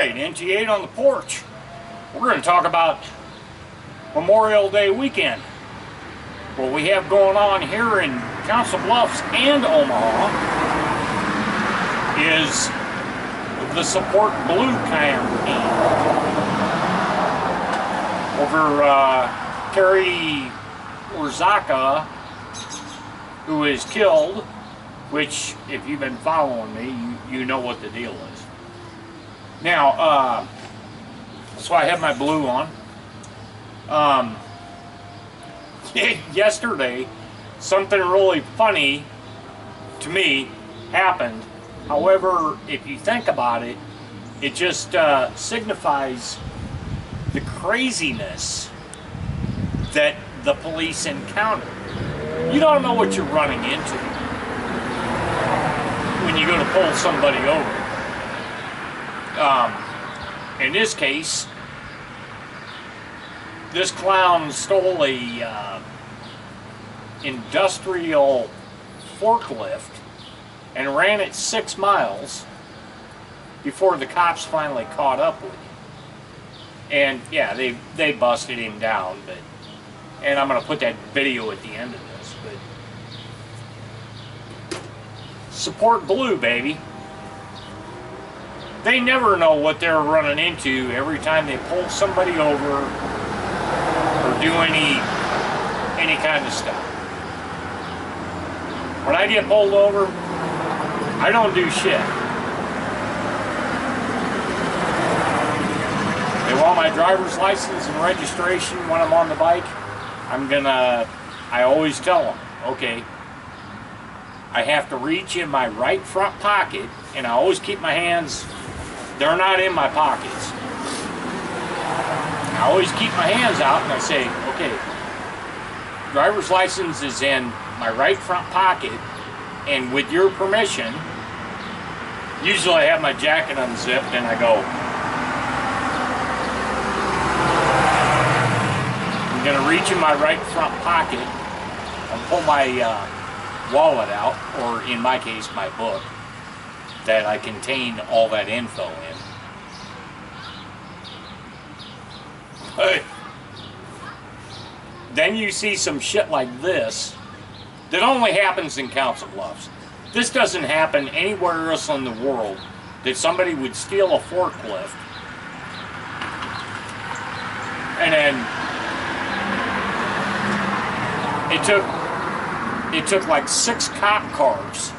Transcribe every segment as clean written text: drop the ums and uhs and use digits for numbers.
right, NT8 on the porch. We're going to talk about Memorial Day weekend. What we have going on here in Council Bluffs and Omaha is the Support Blue campaign. Over Terry Orzaka, who is killed, which, if you've been following me, you know what the deal is. Now, so I have my blue on. Yesterday, something really funny to me happened. However, if you think about it, it just signifies the craziness that the police encounter. You don't know what you're running into when you go to pull somebody over. In this case, this clown stole a industrial forklift and ran it 6 miles before the cops finally caught up with him. And yeah, they busted him down, and I'm going to put that video at the end of this. But Support Blue, baby. They never know what they're running into every time they pull somebody over or do any kind of stuff. When I get pulled over, I don't do shit. They want my driver's license and registration when I'm on the bike. I always tell them, okay, I have to reach in my right front pocket, and I always keep my hands, they're not in my pockets. I always keep my hands out and I say, okay, driver's license is in my right front pocket, and with your permission, usually I have my jacket unzipped and I go, I'm going to reach in my right front pocket and pull my wallet out, or in my case, my book, that I contain all that info in. But then you see some shit like this that only happens in Council Bluffs. This doesn't happen anywhere else in the world, that somebody would steal a forklift and then it took like 6 cop cars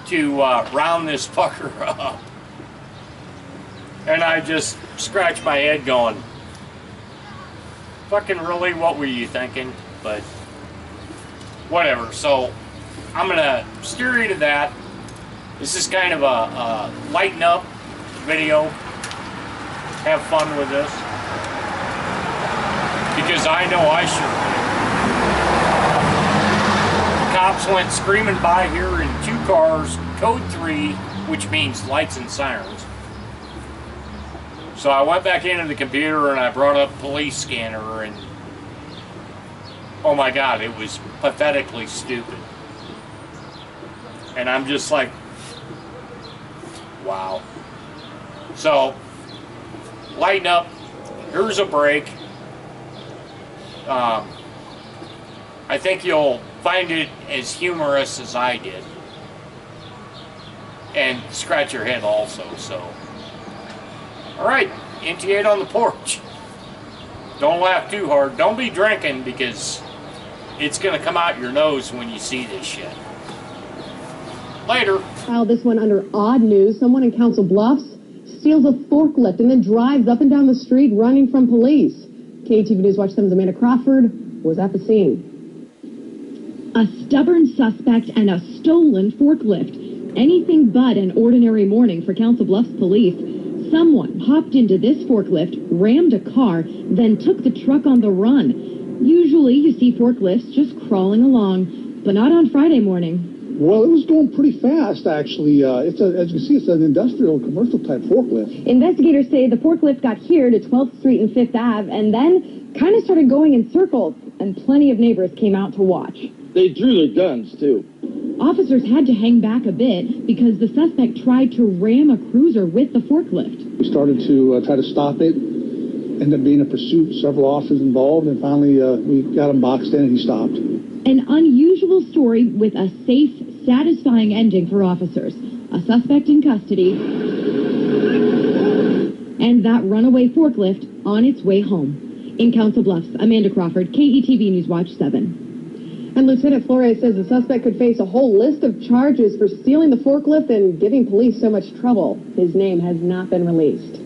to round this fucker up. And I just scratched my head going, fucking really, what were you thinking? But whatever. So I'm gonna steer you to that. This is kind of a lighten up video. Have fun with this, because I know I sure did. The cops went screaming by here in 2 cars, code 3, which means lights and sirens. So I went back into the computer and I brought up police scanner, and oh my god, it was pathetically stupid. And I'm just like, wow. So, lighten up. Here's a break. I think you'll find it as humorous as I did. And scratch your head also, so. Alright, NT8 on the porch. Don't laugh too hard. Don't be drinking, because it's going to come out your nose when you see this shit. Later. File this one under odd news. Someone in Council Bluffs steals a forklift and then drives up and down the street running from police. KTV News Watch 7's Amanda Crawford was at the scene. A stubborn suspect and a stolen forklift. Anything but an ordinary morning for Council Bluffs police. Someone hopped into this forklift, rammed a car, then took the truck on the run. Usually you see forklifts just crawling along, but not on Friday morning. Well, it was going pretty fast, actually. As you can see, it's an industrial commercial type forklift. Investigators say the forklift got here to 12th Street and 5th Ave and then kind of started going in circles, and plenty of neighbors came out to watch. They drew their guns, too. Officers had to hang back a bit because the suspect tried to ram a cruiser with the forklift. We started to try to stop it. Ended up being a pursuit, several officers involved, and finally we got him boxed in and he stopped. An unusual story with a safe, satisfying ending for officers. A suspect in custody, and that runaway forklift on its way home. In Council Bluffs, Amanda Crawford, KETV News Watch 7. And Lieutenant Flores says the suspect could face a whole list of charges for stealing the forklift and giving police so much trouble. His name has not been released.